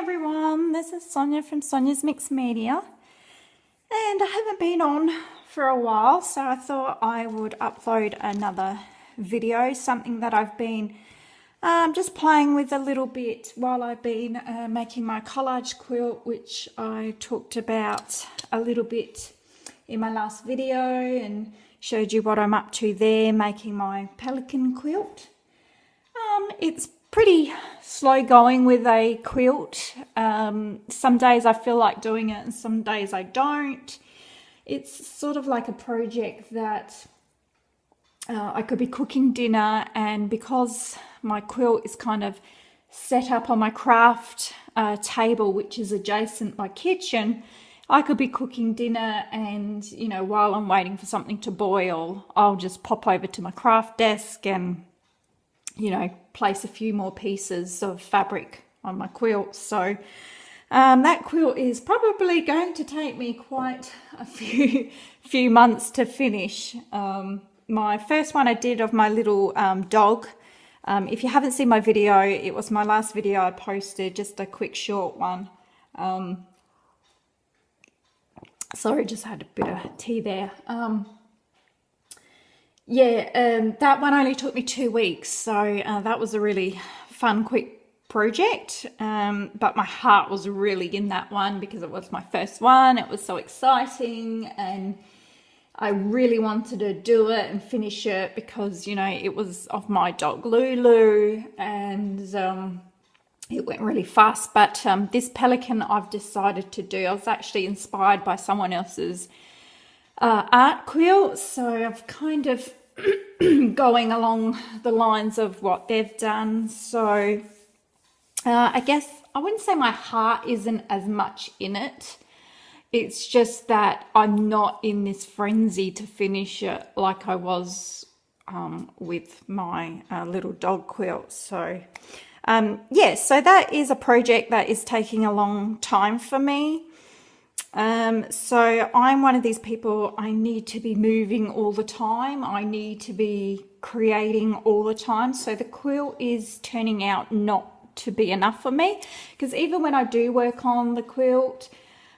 everyone, this is Sonia from Sonia's Mixed Media, and I haven't been on for a while, so I thought I would upload another video, something that I've been just playing with a little bit while I've been making my collage quilt, which I talked about a little bit in my last video and showed you what I'm up to there, making my pelican quilt. It's pretty slow going with a quilt. Some days I feel like doing it and some days I don't. It's sort of like a project that I could be cooking dinner, and because my quilt is kind of set up on my craft table, which is adjacent my kitchen, I could be cooking dinner and, you know, while I'm waiting for something to boil, I'll just pop over to my craft desk and, you know, place a few more pieces of fabric on my quilt. So that quilt is probably going to take me quite a few months to finish. My first one I did of my little dog. If you haven't seen my video, it was my last video I posted, just a quick short one. Sorry, just had a bit of tea there. That one only took me 2 weeks, so that was a really fun, quick project. But my heart was really in that one because it was my first one. It was so exciting, and I really wanted to do it and finish it because, you know, it was of my dog Lulu, and it went really fast. But this pelican I've decided to do, I was actually inspired by someone else's art quilt, so I've kind of going along the lines of what they've done. So I guess I wouldn't say my heart isn't as much in it. It's just that I'm not in this frenzy to finish it like I was with my little dog quilt. So so that is a project that is taking a long time for me. So I'm one of these people, I need to be moving all the time. I need to be creating all the time. So the quilt is turning out not to be enough for me, because even when I do work on the quilt,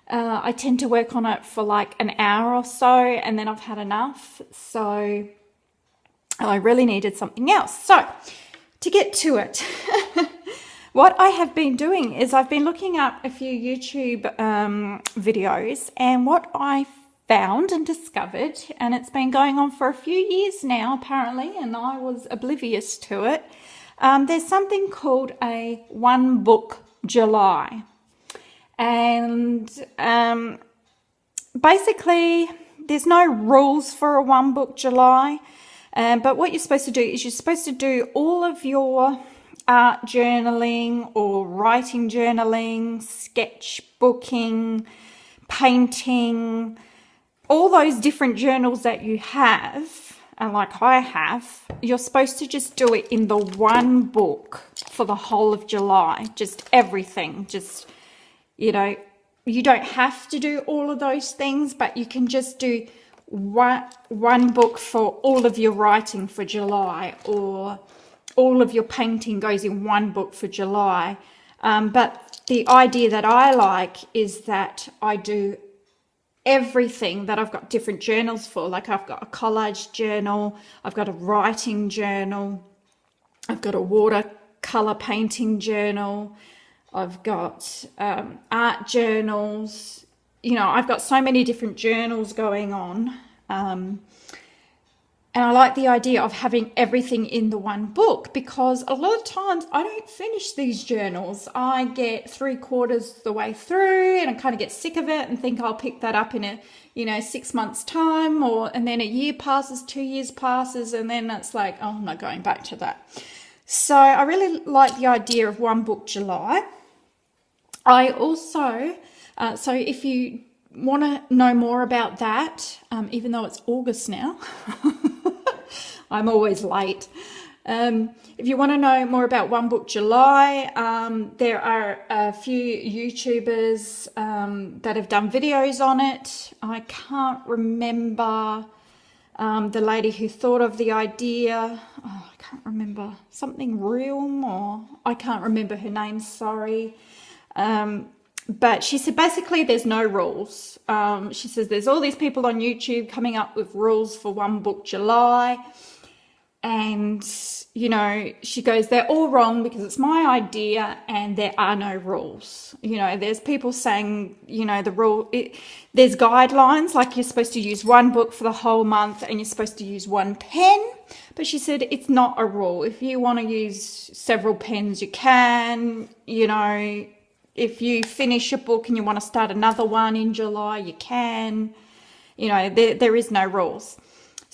I tend to work on it for like an hour or so, and then I've had enough. So I really needed something else. So to get to it, what I have been doing is I've been looking up a few YouTube videos, and what I found and discovered, and it's been going on for a few years now apparently, and I was oblivious to it. There's something called a One Book July, and basically there's no rules for a One Book July, but what you're supposed to do is you're supposed to do all of your art journaling or writing journaling, sketchbooking, painting, all those different journals that you have, and like I have, you're supposed to just do it in the one book for the whole of July, just everything. Just, you know, you don't have to do all of those things, but you can just do one book for all of your writing for July, or all of your painting goes in one book for July. But the idea that I like is that I do everything that I've got different journals for. Like I've got a collage journal, I've got a writing journal, I've got a watercolor painting journal, I've got art journals. You know, I've got so many different journals going on. And I like the idea of having everything in the one book, because a lot of times I don't finish these journals. I get 3/4 the way through and I kind of get sick of it and think I'll pick that up in 6 months time, and then a year passes, 2 years passes, and then it's like, oh, I'm not going back to that. So I really like the idea of One Book July. I also, so if you want to know more about that, even though it's August now, I'm always late. If you want to know more about One Book July, there are a few YouTubers that have done videos on it. I can't remember the lady who thought of the idea. Oh, I can't remember, something Realm, or I can't remember her name, sorry. But she said basically there's no rules. She says there's all these people on YouTube coming up with rules for One Book July. And, you know, she goes, they're all wrong because it's my idea and there are no rules. You know, there's people saying, you know, there's guidelines, like you're supposed to use one book for the whole month and you're supposed to use one pen. But she said it's not a rule. If you want to use several pens, you can. You know, if you finish a book and you want to start another one in July, you can. You know, there is no rules.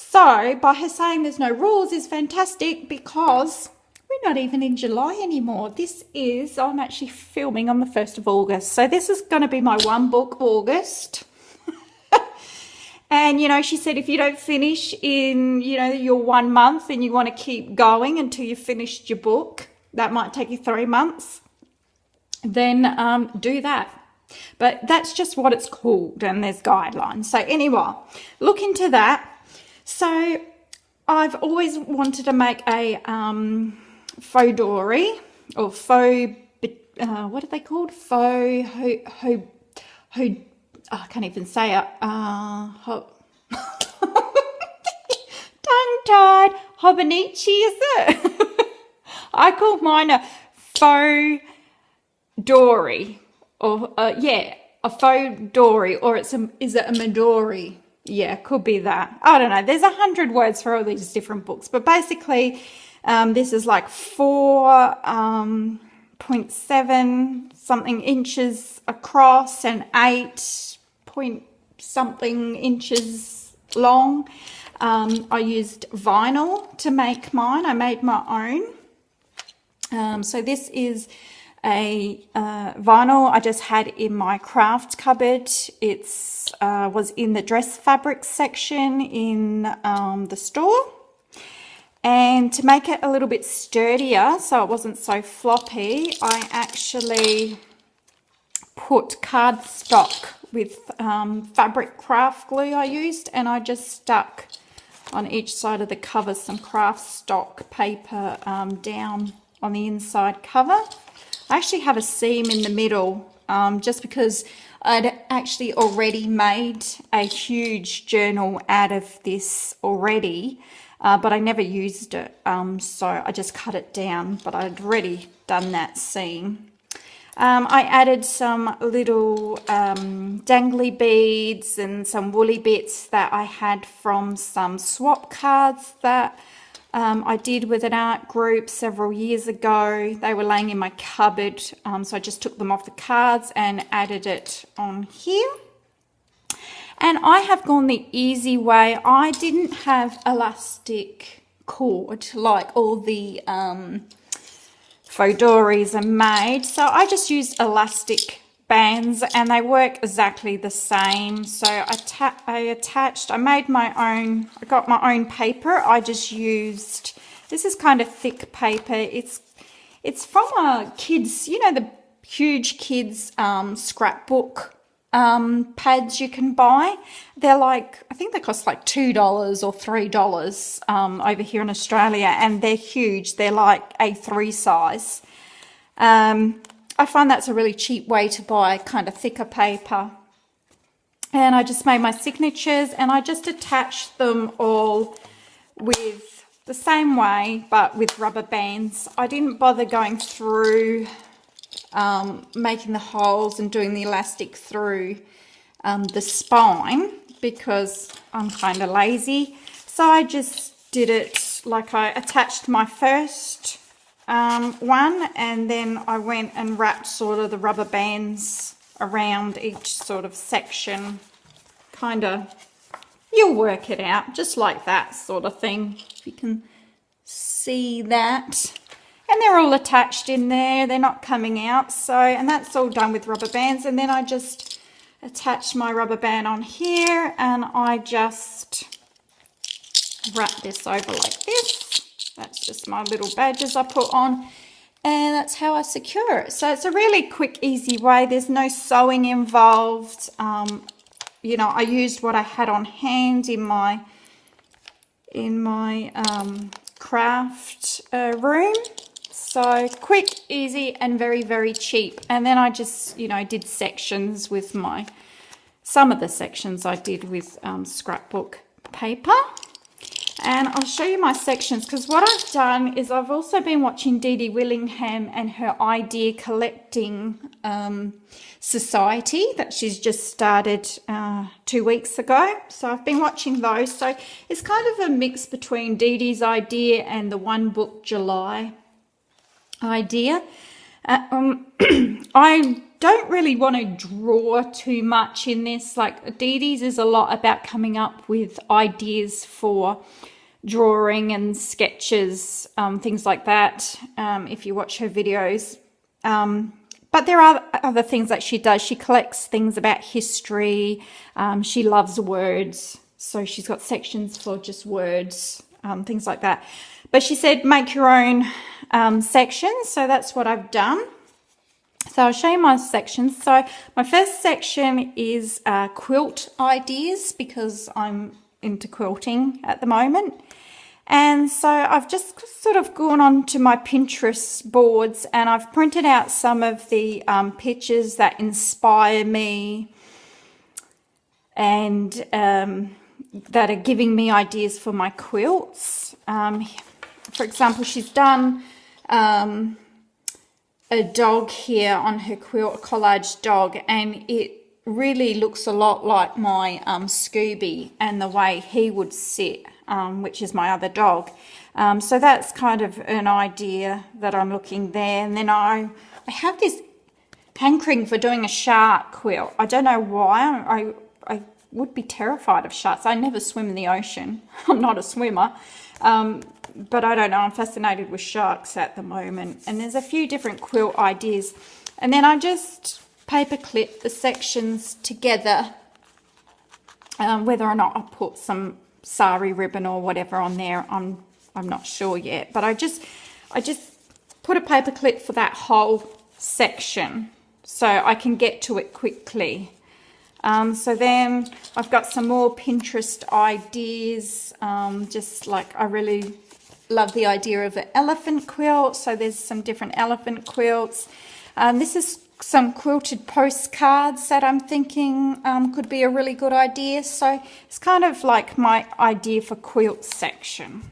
So by her saying there's no rules is fantastic because we're not even in July anymore. I'm actually filming on the 1st of August. So this is going to be my one book August. And, you know, she said if you don't finish in, you know, your 1 month and you want to keep going until you've finished your book, that might take you 3 months, then do that. But that's just what it's called and there's guidelines. So anyway, look into that. So I've always wanted to make a Fauxdori or what are they called? I can't even say it. Tongue-tied. Hobonichi, is it? I call mine a Fauxdori. Or, yeah, a Fauxdori. Or is it a Midori? Yeah, could be that. I don't know. There's 100 words for all these different books. But basically, this is like 4.7 something inches across and 8 point something inches long. I used vinyl to make mine. I made my own. So this is a vinyl I just had in my craft cupboard. It's was in the dress fabric section in the store. And to make it a little bit sturdier so it wasn't so floppy, I actually put cardstock with fabric craft glue I used, and I just stuck on each side of the cover some craft stock paper down on the inside cover. I actually have a seam in the middle just because I'd actually already made a huge journal out of this already, but I never used it, so I just cut it down, but I'd already done that seam. I added some little dangly beads and some woolly bits that I had from some swap cards that I did with an art group several years ago. They were laying in my cupboard, so I just took them off the cards and added it on here. And I have gone the easy way. I didn't have elastic cord like all the Fauxdoris are made, so I just used elastic bands and they work exactly the same. So I made my own, I got my own paper. I just used, this is kind of thick paper. It's from a kids, you know, the huge kids scrapbook pads you can buy. They're like, I think they cost like $2 or $3 over here in Australia, and they're huge. They're like A3 size. I find that's a really cheap way to buy kind of thicker paper. And I just made my signatures and I just attached them all with the same way, but with rubber bands. I didn't bother going through making the holes and doing the elastic through the spine because I'm kind of lazy. So I just did it like I attached my first one, and then I went and wrapped sort of the rubber bands around each sort of section. Kind of, you'll work it out just like that sort of thing, if you can see that. And they're all attached in there, they're not coming out. So, and that's all done with rubber bands. And then I just attach my rubber band on here and I just wrap this over like this. That's just my little badges I put on, and that's how I secure it. So it's a really quick, easy way. There's no sewing involved. You know, I used what I had on hand in my craft room. So quick, easy, and very, very cheap. And then I just, you know, did sections with some of the sections I did with scrapbook paper. And I'll show you my sections, because what I've done is I've also been watching Dede Willingham and her idea collecting society that she's just started 2 weeks ago. So I've been watching those. So it's kind of a mix between Dede's idea and the One Book July idea. I don't really want to draw too much in this. Like Dede's is a lot about coming up with ideas for drawing and sketches, things like that, if you watch her videos. But there are other things that she does. She collects things about history. She loves words, so she's got sections for just words, things like that. But she said make your own sections, so that's what I've done. So I'll show you my sections. So my first section is quilt ideas, because I'm into quilting at the moment. And so I've just sort of gone on to my Pinterest boards, and I've printed out some of the pictures that inspire me and that are giving me ideas for my quilts. For example, she's done a dog here on her quilt, a collage dog, and it really looks a lot like my Scooby and the way he would sit, which is my other dog. So that's kind of an idea that I'm looking there. And then I have this hankering for doing a shark quilt. I don't know why. I would be terrified of sharks. I never swim in the ocean. I'm not a swimmer. But I don't know, I'm fascinated with sharks at the moment. And there's a few different quilt ideas. And then I just paper clip the sections together, whether or not I put some sari ribbon or whatever on there, I'm not sure yet. But I just put a paper clip for that whole section so I can get to it quickly. So then I've got some more Pinterest ideas, just like I really love the idea of an elephant quilt. So there's some different elephant quilts. This is some quilted postcards that I'm thinking could be a really good idea. So it's kind of like my idea for quilt section.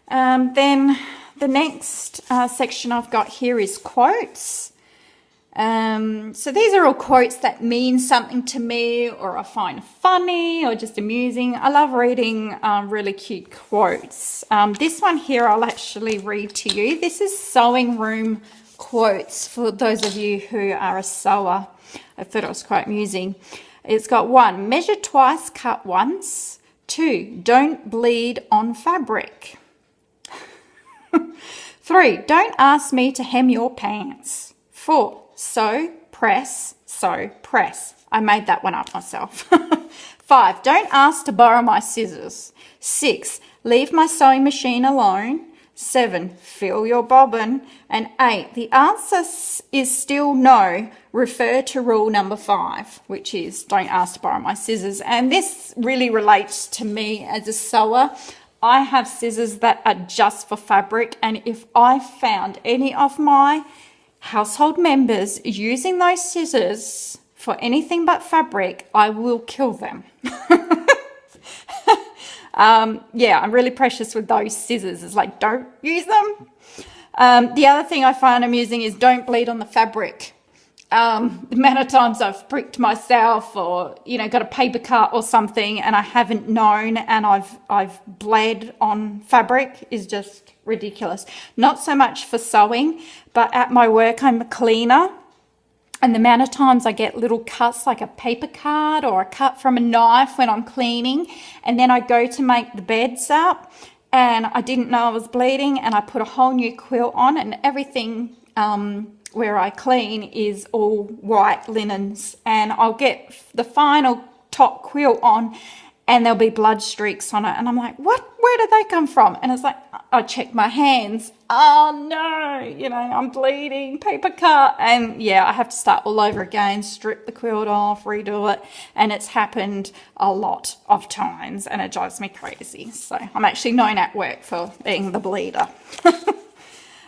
Then the next section I've got here is quotes. So these are all quotes that mean something to me, or I find funny, or just amusing. I love reading really cute quotes. This one here I'll actually read to you. This is sewing room quotes for those of you who are a sewer. I thought it was quite amusing. It's got 1, measure twice, cut once. 2, don't bleed on fabric. 3, don't ask me to hem your pants. 4, sew, press, sew, press. I made that one up myself. 5, don't ask to borrow my scissors. 6, leave my sewing machine alone. 7, fill your bobbin. And 8, the answer is still no. Refer to rule number 5, which is don't ask to borrow my scissors. And this really relates to me as a sewer. I have scissors that are just for fabric, and if I found any of my household members using those scissors for anything but fabric, I will kill them. Yeah, I'm really precious with those scissors. It's like, don't use them. The other thing I find amusing is don't bleed on the fabric. The amount of times I've pricked myself, or got a paper cut or something and I haven't known, and I've bled on fabric is just ridiculous. Not so much for sewing, but at my work I'm a cleaner, and the amount of times I get little cuts, like a paper cut or a cut from a knife when I'm cleaning, and then I go to make the beds up and I didn't know I was bleeding, and I put a whole new quilt on, and everything where I clean is all white linens, and I'll get the final top quilt on and there'll be blood streaks on it, and I'm like, what? Where did they come from? And it's like, I check my hands. Oh no, you know, I'm bleeding, paper cut. And yeah, I have to start all over again, strip the quilt off, redo it. And it's happened a lot of times and it drives me crazy. So I'm actually known at work for being the bleeder.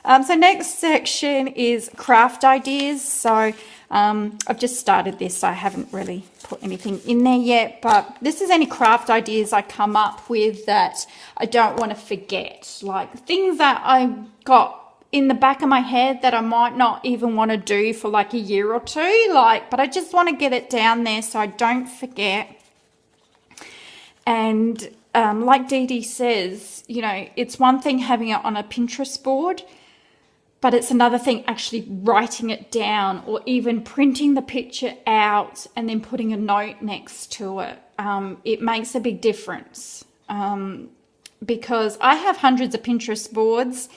So next section is craft ideas. So I've just started this, so I haven't really put anything in there yet, but this is any craft ideas I come up with that I don't want to forget, like things that I got in the back of my head that I might not even want to do for like a year or two, but I just want to get it down there so I don't forget. And like Dede says, you know, it's one thing having it on a Pinterest board, but it's another thing actually writing it down or even printing the picture out and then putting a note next to it. It makes a big difference because I have hundreds of Pinterest boards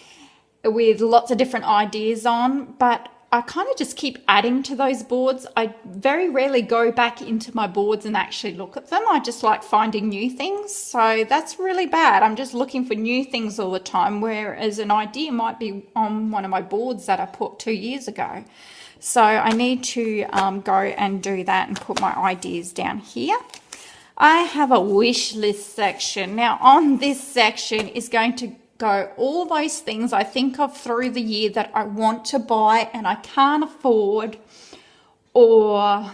with lots of different ideas on, but I kind of just keep adding to those boards. I very rarely go back into my boards and actually look at them. I just like finding new things. So that's really bad. I'm just looking for new things all the time, whereas an idea might be on one of my boards that I put 2 years ago. So I need to go and do that and put my ideas down here. I have a wish list section. Now on this section is going to go all those things I think of through the year that I want to buy and I can't afford, or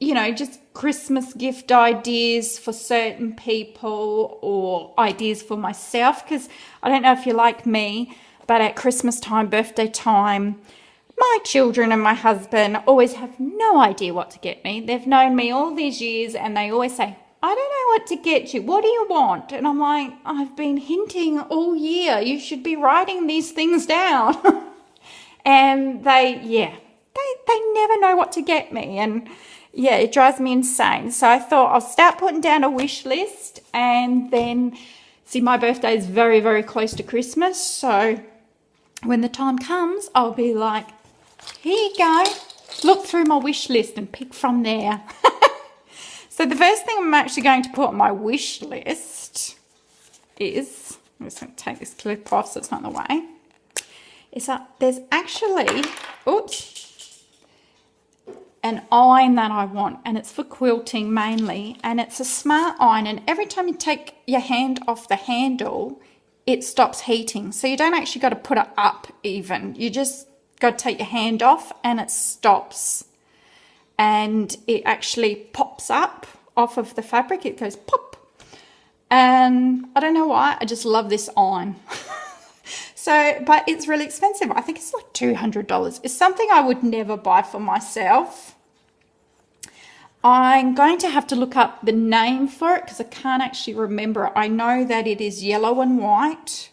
you know, just Christmas gift ideas for certain people or ideas for myself, because I don't know if you're like me, but at Christmas time, birthday time, my children and my husband always have no idea what to get me. They've known me all these years and they always say, I don't know what to get you. What do you want? And I'm like, I've been hinting all year. You should be writing these things down. And they never know what to get me. And yeah, it drives me insane. So I thought I'll start putting down a wish list, and then see, my birthday is very, very close to Christmas. So when the time comes, I'll be like, here you go. Look through my wish list and pick from there. So the first thing I'm actually going to put on my wish list is, I'm just going to take this clip off so it's not in the way, is that there's actually, an iron that I want, and it's for quilting mainly, and it's a smart iron, and every time you take your hand off the handle, it stops heating. So you don't actually got to put it up even. You just got to take your hand off and it stops. And it actually pops up off of the fabric. It goes pop. And I don't know why, I just love this iron. So, but it's really expensive. I think it's like $200. It's something I would never buy for myself. I'm going to have to look up the name for it because I can't actually remember it. I know that it is yellow and white.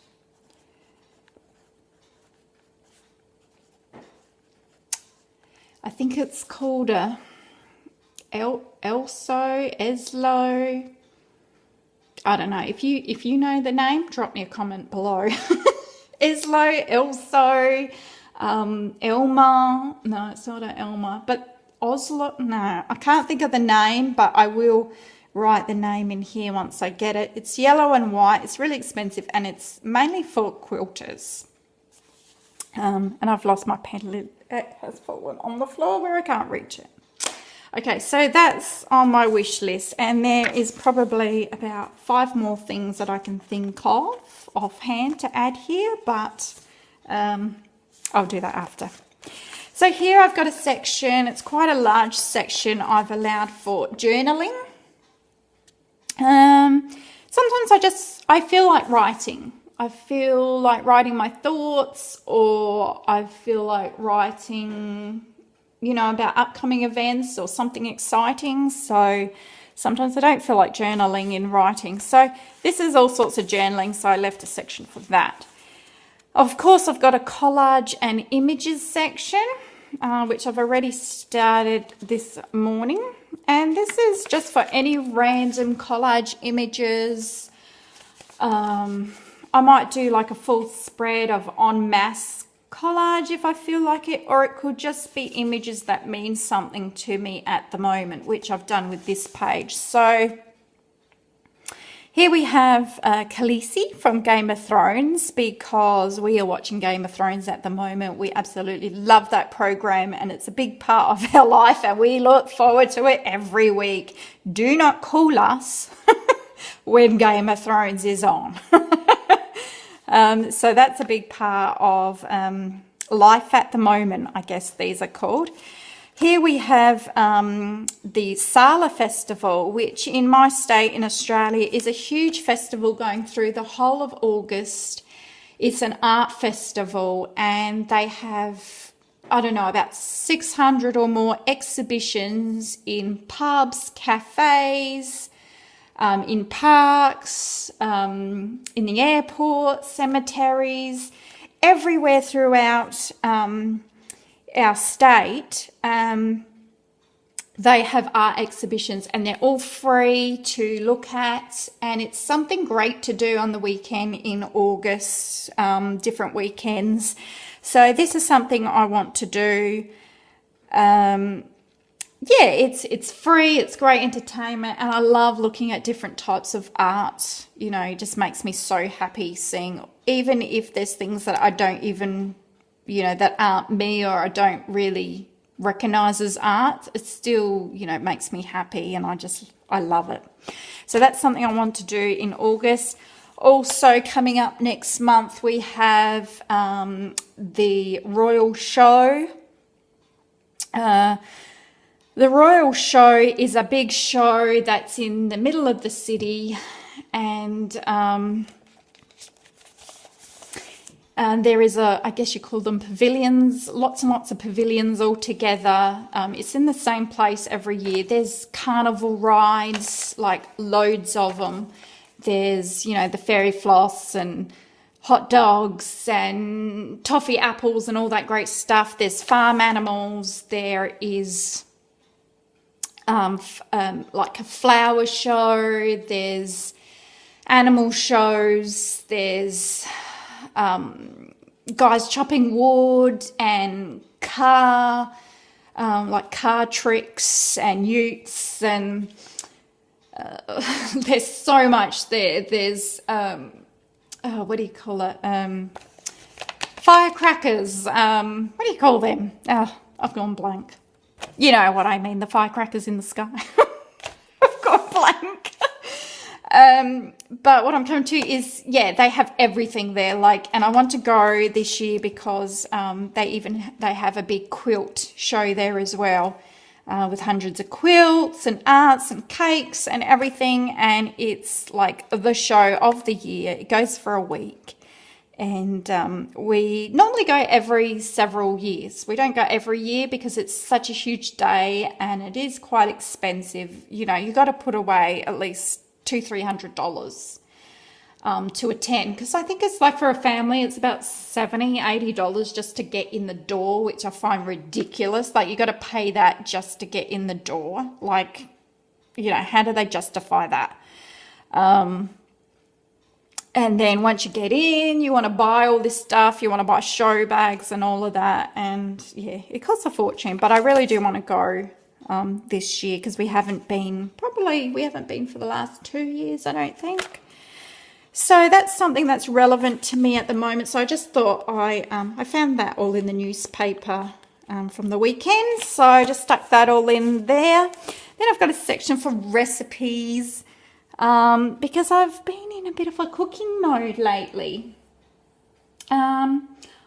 I think it's called a Eslo. I don't know. If you know the name, drop me a comment below. Eslo, Elso, Elma. No, it's not an Elma, but Oslo. No, I can't think of the name, but I will write the name in here once I get it. It's yellow and white. It's really expensive, and it's mainly for quilters. And I've lost my pen lid. It has fallen on the floor where I can't reach it. Okay, so that's on my wish list, and there is probably about 5 more things that I can think of offhand to add here, but I'll do that after. So here I've got a section. It's quite a large section I've allowed for journaling. Sometimes I feel like writing. I feel like writing my thoughts, or I feel like writing, you know, about upcoming events or something exciting. So sometimes I don't feel like journaling in writing. So this is all sorts of journaling, so I left a section for that. Of course, I've got a collage and images section, which I've already started this morning. And this is just for any random collage images. I might do like a full spread of en masse collage if I feel like it, or it could just be images that mean something to me at the moment, which I've done with this page. So Here we have Khaleesi from Game of Thrones, because we are watching Game of Thrones at the moment. We absolutely love that program and it's a big part of our life and we look forward to it every week. Do not call us when Game of Thrones is on. So that's a big part of life at the moment, I guess these are called. Here we have the Sala Festival, which in my state in Australia is a huge festival going through the whole of August. It's an art festival and they have, I don't know, about 600 or more exhibitions in pubs, cafes, in parks, in the airport, cemeteries, everywhere throughout our state. They have art exhibitions and they're all free to look at, and it's something great to do on the weekend in August, different weekends. So this is something I want to do. Yeah, it's free, it's great entertainment, and I love looking at different types of art. You know, it just makes me so happy seeing, even if there's things that I don't even, you know, that aren't me or I don't really recognize as art, it still, you know, makes me happy and I love it. So that's something I want to do in August. Also coming up next month, we have the Royal Show. The Royal Show is a big show that's in the middle of the city, and there is I guess you call them pavilions, lots and lots of pavilions all together. It's in the same place every year. There's carnival rides, like loads of them. There's, you know, the fairy floss and hot dogs and toffee apples and all that great stuff. There's farm animals. There is like a flower show. There's animal shows. There's guys chopping wood and car tricks and utes, and there's so much there. There's what do you call it, firecrackers, what do you call them? I've gone blank. You know what I mean, the firecrackers in the sky. I've gone blank. But what I'm coming to is, yeah, they have everything there. Like, and I want to go this year because they have a big quilt show there as well, with hundreds of quilts and arts and cakes and everything. And it's like the show of the year. It goes for a week. And we normally go every several years. We don't go every year because it's such a huge day and it is quite expensive. You know, you got to put away at least $200-300 to attend, because I think it's like for a family it's about $70-80 just to get in the door, which I find ridiculous. Like, you got to pay that just to get in the door. Like, you know, how do they justify that? And then once you get in, you want to buy all this stuff, you want to buy show bags and all of that, and yeah, it costs a fortune. But I really do want to go this year, because we haven't been for the last 2 years, I don't think. So that's something that's relevant to me at the moment. So I just thought I found that all in the newspaper from the weekend, so I just stuck that all in there. Then I've got a section for recipes, because I've been in a bit of a cooking mode lately.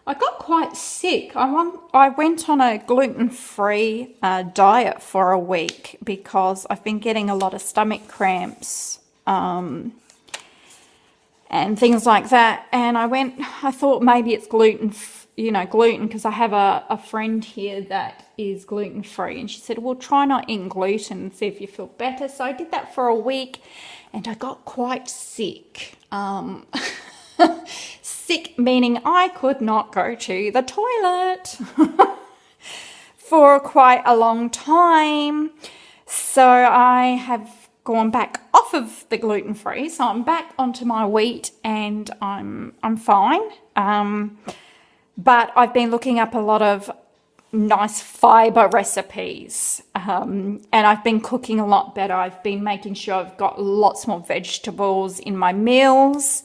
I got quite sick. I went on a gluten-free diet for a week because I've been getting a lot of stomach cramps and things like that. And I thought maybe it's gluten, because I have a friend here that is gluten-free, and she said, well, try not eating gluten and see if you feel better. So I did that for a week and I got quite sick. Sick meaning I could not go to the toilet for quite a long time. So I have gone back off of the gluten-free. So I'm back onto my wheat and I'm fine. But I've been looking up a lot of nice fiber recipes. And I've been cooking a lot better. I've been making sure I've got lots more vegetables in my meals.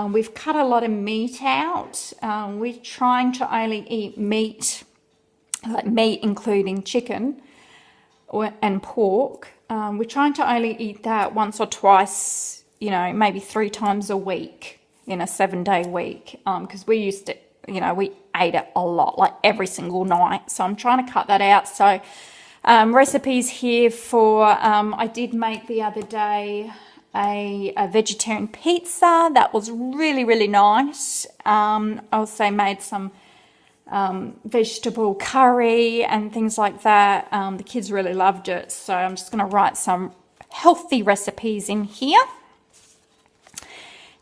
We've cut a lot of meat out. We're trying to only eat meat, like meat including chicken and pork. We're trying to only eat that once or twice, you know, maybe 3 times a week in a 7-day week. Because we used to, you know, we ate it a lot, like every single night. So I'm trying to cut that out. So recipes here for, I did make the other day a vegetarian pizza. That was really, really nice. I also made some vegetable curry and things like that. The kids really loved it. So I'm just going to write some healthy recipes in here.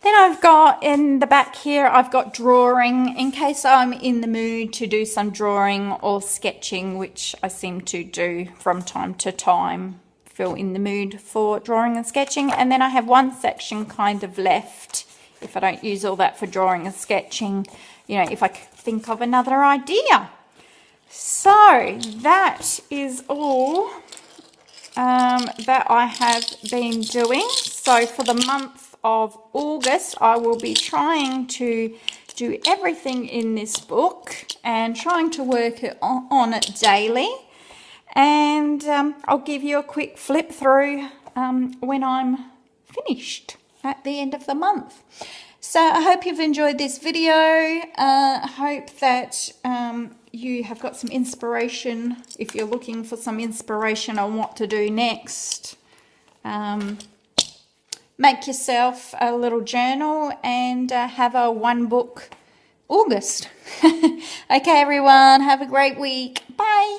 Then I've got in the back here, I've got drawing in case I'm in the mood to do some drawing or sketching, which I seem to do from time to time, feel in the mood for drawing and sketching. And then I have one section kind of left if I don't use all that for drawing and sketching, you know, if I think of another idea. So that is all that I have been doing. So for the month of August, I will be trying to do everything in this book and trying to work on it daily. And I'll give you a quick flip through when I'm finished at the end of the month. So I hope you've enjoyed this video. I hope that you have got some inspiration if you're looking for some inspiration on what to do next. Make yourself a little journal and have a 1-book August. Okay, everyone, have a great week. Bye.